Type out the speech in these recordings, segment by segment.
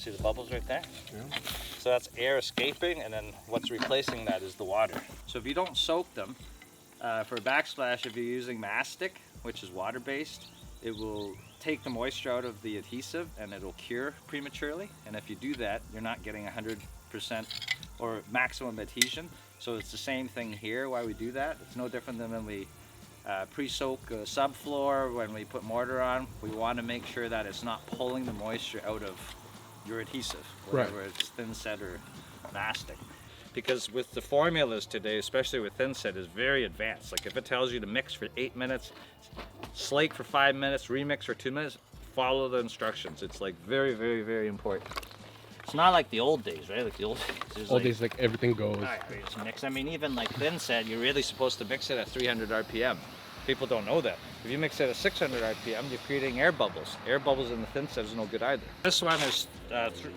See the bubbles right there? Yeah. So that's air escaping, and then what's replacing that is the water. So if you don't soak them, for a backsplash, if you're using mastic, which is water-based, it will take the moisture out of the adhesive and it'll cure prematurely. And if you do that, you're not getting 100% or maximum adhesion. So it's the same thing here, why we do that. It's no different than when we pre-soak a subfloor, when we put mortar on. We want to make sure that it's not pulling the moisture out of your adhesive, whether it's thin set or mastic. Because with the formulas today, especially with thin set, is very advanced. Like if it tells you to mix for 8 minutes, slake for 5 minutes, remix for 2 minutes, follow the instructions. It's like very, very, very important. It's not like the old days, right? Like the old days. Old days, like everything goes. All right, we just mix. I mean, even like thin set, you're really supposed to mix it at 300 RPM. People don't know that. If you mix it at 600 RPM, you're creating air bubbles. Air bubbles in the thin set is no good either. This one is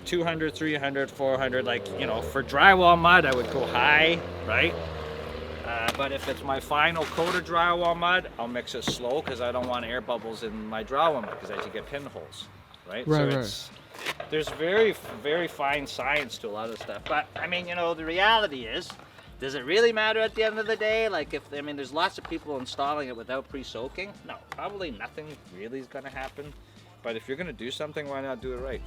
200, 300, 400. Like, you know, for drywall mud, I would go high, right? But if it's my final coat of drywall mud, I'll mix it slow because I don't want air bubbles in my drywall mud because I can get pinholes, right? There's very, very fine science to a lot of stuff. But I mean, you know, the reality is, does it really matter at the end of the day? Like I mean, there's lots of people installing it without pre-soaking. No, probably nothing really is gonna happen. But if you're gonna do something, why not do it right?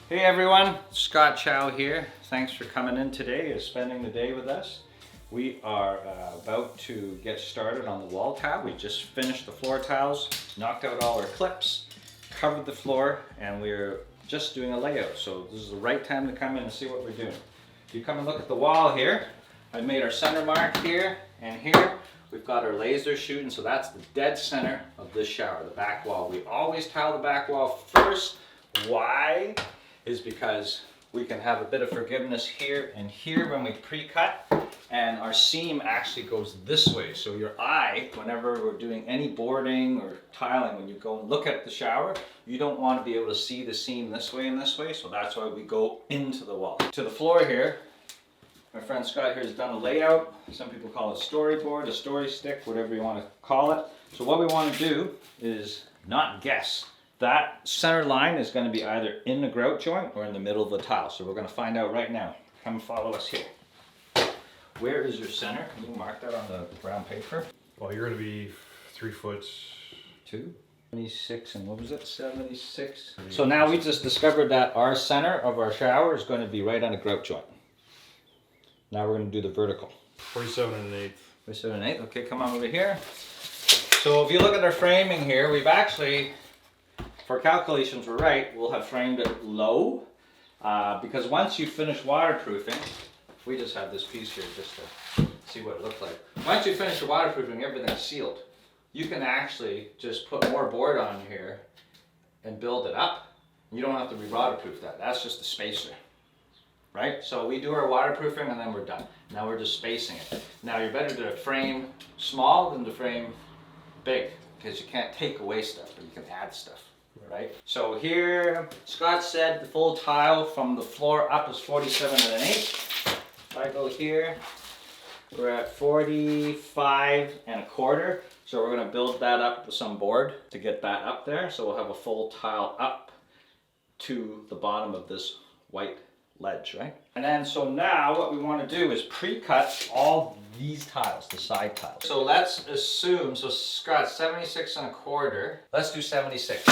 Hey everyone, Scott Chow here. Thanks for coming in today and spending the day with us. We are about to get started on the wall tile. We just finished the floor tiles, knocked out all our clips, covered the floor, and we're just doing a layout. So this is the right time to come in and see what we're doing. If you come and look at the wall here, I've made our center mark here and here. We've got our laser shooting, so that's the dead center of this shower, the back wall. We always tile the back wall first. Why? Is because we can have a bit of forgiveness here and here when we pre-cut, and our seam actually goes this way. So your eye, whenever we're doing any boarding or tiling, when you go and look at the shower, you don't want to be able to see the seam this way and this way, so that's why we go into the wall. To the floor here, my friend Scott here has done a layout. Some people call it storyboard, a story stick, whatever you want to call it. So what we want to do is not guess. That center line is going to be either in the grout joint or in the middle of the tile. So we're going to find out right now. Come follow us here. Where is your center? Can you mark that on the brown paper? Well, you're going to be 3 foot 2. 76 and what was it? 76. So now we just discovered that our center of our shower is going to be right on a grout joint. Now we're going to do the vertical. 47 1/8. 47 1/8. Okay, come on over here. So if you look at our framing here, we've actually, for calculations we're right, we'll have framed it low because once you finish waterproofing, we just have this piece here just to see what it looks like. Once you finish the waterproofing, everything's sealed. You can actually just put more board on here and build it up. You don't have to re-waterproof that. That's just a spacer, right? So we do our waterproofing and then we're done. Now we're just spacing it. Now you're better to frame small than to frame big because you can't take away stuff, but you can add stuff. Right? So here, Scott said the full tile from the floor up is 47 1/8. If I go here, we're at 45 1/4. So we're going to build that up with some board to get that up there. So we'll have a full tile up to the bottom of this white ledge, right? And then so now what we want to do is pre-cut all these tiles, the side tiles. So let's assume, so Scott, 76 1/4. Let's do 76.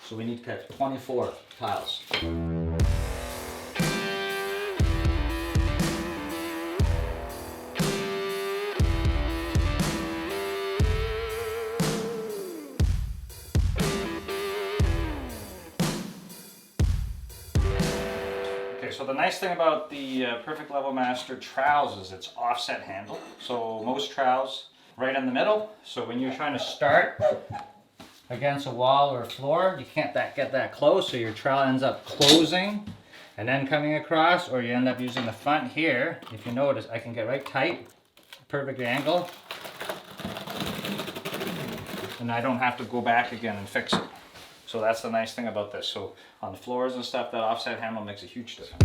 So we need to cut 24 tiles. So the nice thing about the Perfect Level Master trowels is it's offset handle. So most trowels right in the middle. So when you're trying to start against a wall or a floor, you can't get that close, so your trowel ends up closing and then coming across, or you end up using the front here. If you notice, I can get right tight, perfect angle, and I don't have to go back again and fix it. So that's the nice thing about this. So on the floors and stuff, that offset handle makes a huge difference.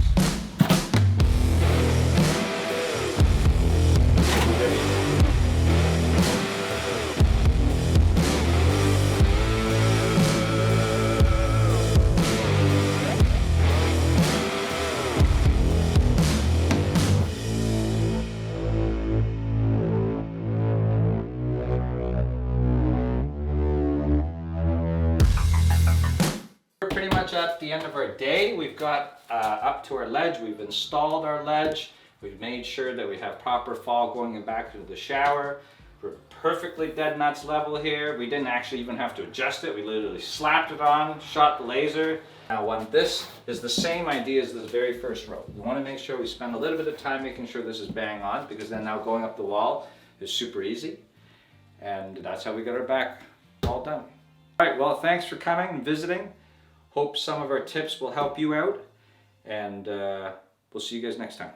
much at the end of our day. We've got up to our ledge. We've installed our ledge. We've made sure that we have proper fall going back into the shower. We're perfectly dead nuts level here. We didn't actually even have to adjust it. We literally slapped it on, shot the laser. Now this is the same idea as this very first row. We want to make sure we spend a little bit of time making sure this is bang on, because then now going up the wall is super easy. And that's how we got our back all done. All right, well, thanks for coming and visiting. Hope some of our tips will help you out, and we'll see you guys next time.